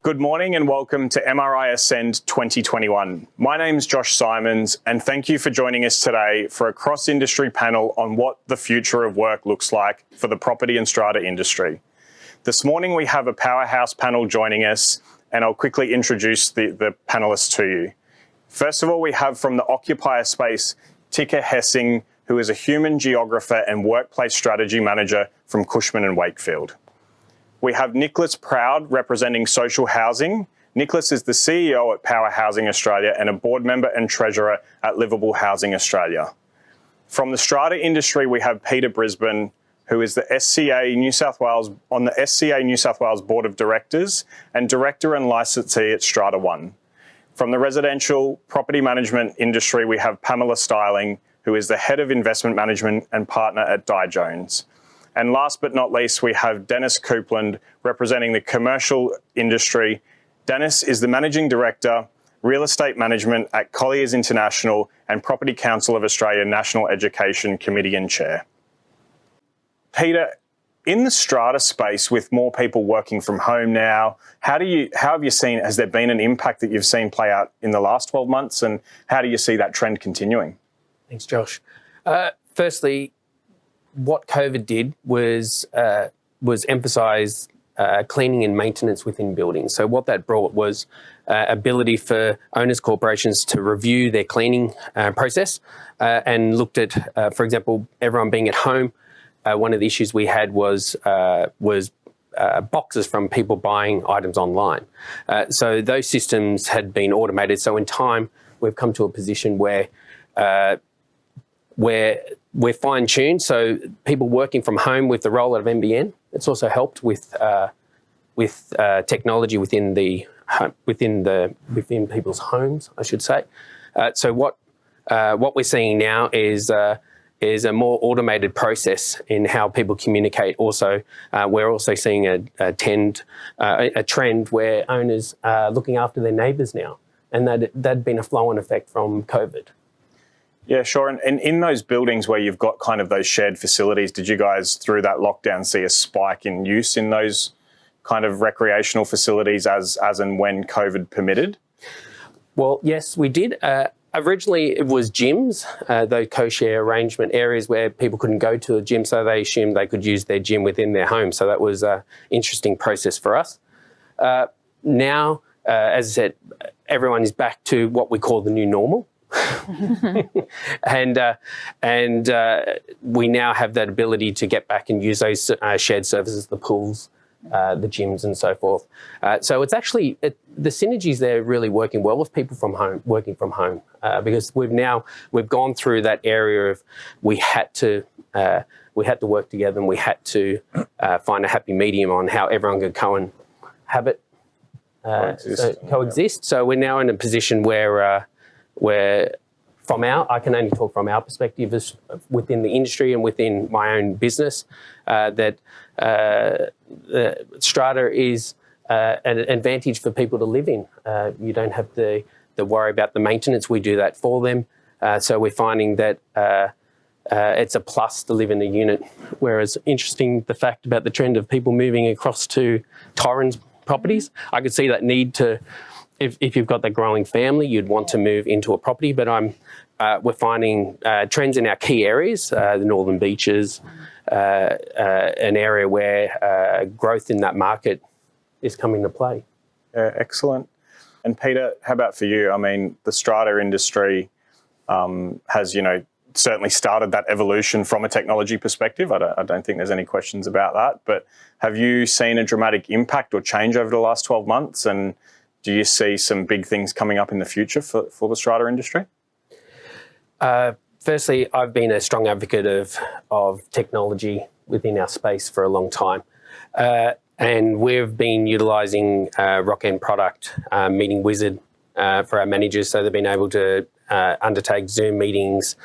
Good morning and welcome to MRI Ascend 2021. My name's Josh Simons and thank you for joining us today for a cross-industry panel on what the future of work looks like for the property and strata industry. This morning we have a powerhouse panel joining us and I'll quickly introduce the panellists to you. First of all, we have from the occupier space, Tika Hessing, who is a human geographer and workplace strategy manager from Cushman & Wakefield. We have Nicholas Proud representing social housing. Nicholas is the CEO at Power Housing Australia and a board member and treasurer at Livable Housing Australia. From the strata industry, we have Peter Brisbane, who is the SCA New South Wales on the SCA New South Wales Board of Directors and director and licensee at Strata One. From the residential property management industry, we have Pamela Styling, who is the head of investment management and partner at Dye Jones. And last but not least, we have Dennis Coupland representing the commercial industry. Dennis is the Managing Director, Real Estate Management at Colliers International and Property Council of Australia National Education Committee and Chair. Peter, in the strata space with more people working from home now, how have you seen, has there been an impact that you've seen play out in the last 12 months and how do you see that trend continuing? Thanks, Josh. Firstly, what COVID did was emphasise cleaning and maintenance within buildings. So what that brought was ability for owners' corporations to review their cleaning process and looked at, for example, everyone being at home. One of the issues we had was boxes from people buying items online. So those systems had been automated. So in time, we've come to a position where we're fine-tuned, so people working from home with the rollout of NBN. It's also helped with technology within people's homes, I should say. So what we're seeing now is a more automated process in how people communicate. Also, we're also seeing a trend where owners are looking after their neighbours now, and that'd been a flow-on effect from COVID. Yeah, sure. And in those buildings where you've got kind of those shared facilities, did you guys, through that lockdown, see a spike in use in those kind of recreational facilities as and when COVID permitted? Well, yes, we did. Originally, it was gyms, those co-share arrangement areas where people couldn't go to a gym, so they assumed they could use their gym within their home. So that was an interesting process for us. Now, as I said, everyone is back to what we call the new normal. and we now have that ability to get back and use those shared services, the pools, the gyms and so forth. So it's actually, the synergies there are really working well with people working from home, because we've gone through that area of we had to work together and we had to find a happy medium on how everyone could coexist. So we're now in a position where I can only talk from our perspective as within the industry and within my own business, that strata is an advantage for people to live in. You don't have to worry about the maintenance. We do that for them. So we're finding that it's a plus to live in a unit. Whereas interesting, the fact about the trend of people moving across to Torrens properties, I could see that need to. If you've got that growing family, you'd want to move into a property, but we're finding trends in our key areas, the Northern Beaches, an area where growth in that market is coming to play. Excellent. And Peter, how about for you? I mean, the strata industry has, certainly started that evolution from a technology perspective. I don't think there's any questions about that, but have you seen a dramatic impact or change over the last 12 months? And do you see some big things coming up in the future for the strata industry? Firstly, I've been a strong advocate of technology within our space for a long time. And we've been utilising Rock-End product, Meeting Wizard, for our managers, so they've been able to undertake Zoom meetings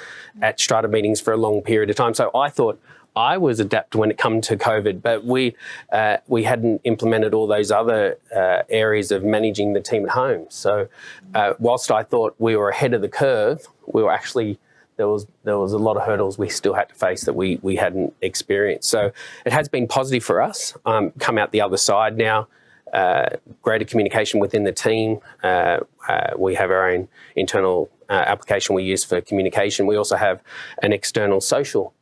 at strata meetings for a long period of time. So I thought I was adept when it comes to COVID, but we hadn't implemented all those other areas of managing the team at home. So whilst I thought we were ahead of the curve, we were actually, there was a lot of hurdles we still had to face that we hadn't experienced. So it has been positive for us. Come out the other side now. greater communication within the team. We have our own internal application we use for communication. We also have an external social.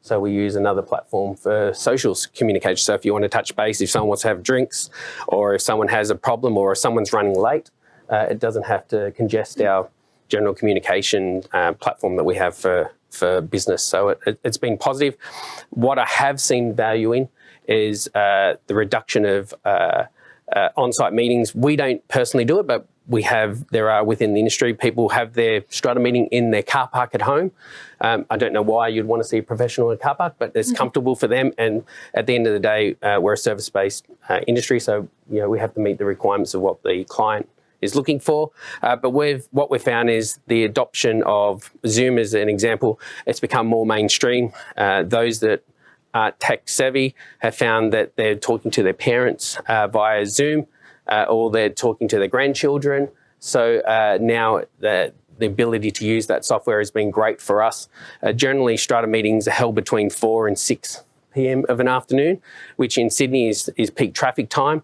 So we use another platform for social communication. So if you want to touch base, if someone wants to have drinks, or if someone has a problem, or if someone's running late, it doesn't have to congest our general communication platform that we have for business. So it's been positive. What I have seen value in is the reduction of on-site meetings. We don't personally do it, but there are within the industry, people have their Strata meeting in their car park at home. I don't know why you'd want to see a professional in a car park, but it's comfortable for them. And at the end of the day, we're a service-based industry, so we have to meet the requirements of what the client is looking for. But what we've found is the adoption of Zoom as an example. It's become more mainstream. Those that are tech savvy have found that they're talking to their parents via Zoom, or they're talking to their grandchildren. So now the ability to use that software has been great for us. Generally, Strata meetings are held between 4 and 6 p.m. of an afternoon, which in Sydney is peak traffic time.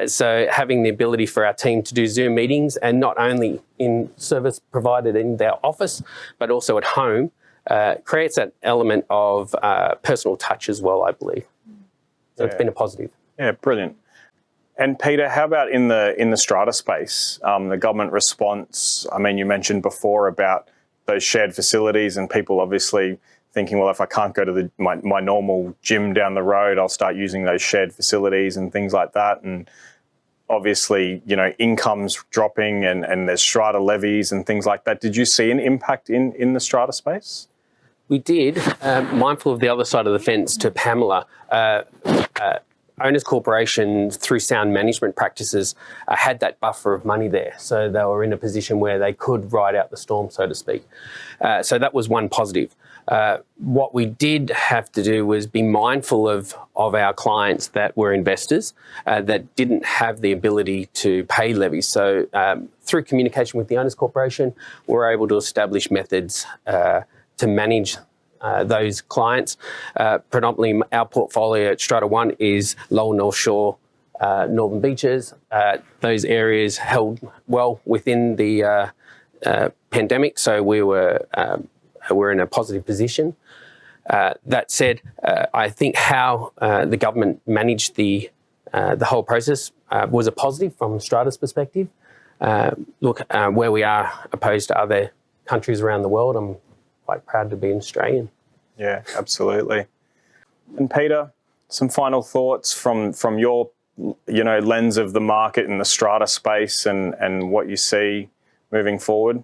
So having the ability for our team to do Zoom meetings, and not only in service provided in their office, but also at home, creates that element of personal touch as well, I believe. So it's been a positive. Yeah, brilliant. And Peter, how about in the Strata space, the government response? I mean, you mentioned before about those shared facilities, and people obviously thinking, well, if I can't go to my normal gym down the road, I'll start using those shared facilities and things like that. And obviously, income's dropping, and there's Strata levies and things like that. Did you see an impact in the Strata space? We did. Mindful of the other side of the fence to Pamela, Owners Corporation, through sound management practices, had that buffer of money there. So they were in a position where they could ride out the storm, so to speak. So that was one positive. What we did have to do was be mindful of our clients that were investors that didn't have the ability to pay levies. So through communication with the Owners Corporation, we're able to establish methods to manage those clients. Predominantly our portfolio at Strata One is Lower North Shore, Northern Beaches. Those areas held well within the pandemic, so we're in a positive position. That said, I think how the government managed the whole process was a positive from Strata's perspective. Where we are opposed to other countries around the world, I'm quite proud to be an Australian. Yeah, absolutely. And Peter, some final thoughts from your lens of the market in the Strata space and what you see moving forward?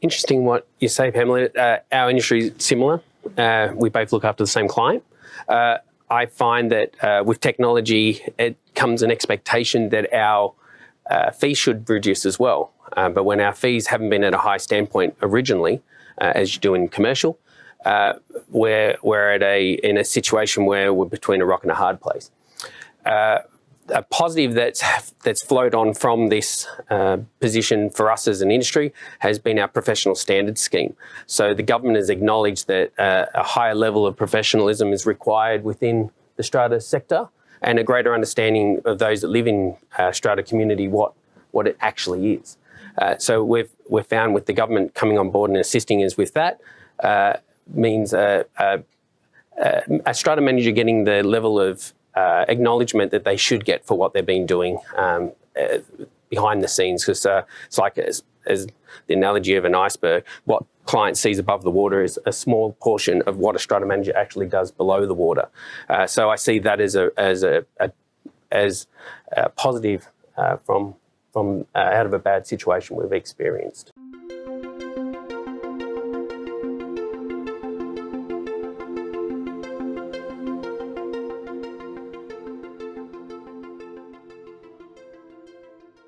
Interesting what you say, Pamela. Our industry is similar. We both look after the same client. I find that with technology, it comes an expectation that our fees should reduce as well. But when our fees haven't been at a high standpoint originally, as you do in commercial, we're in a situation where we're between a rock and a hard place. A positive that's flowed on from this position for us as an industry has been our professional standards scheme. So the government has acknowledged that a higher level of professionalism is required within the Strata sector, and a greater understanding of those that live in Strata community what it actually is. So we've found with the government coming on board and assisting us with that means a Strata manager getting the level of acknowledgement that they should get for what they've been doing behind the scenes, because it's like as the analogy of an iceberg, what client sees above the water is a small portion of what a Strata manager actually does below the water. So I see that as a positive from out of a bad situation we've experienced.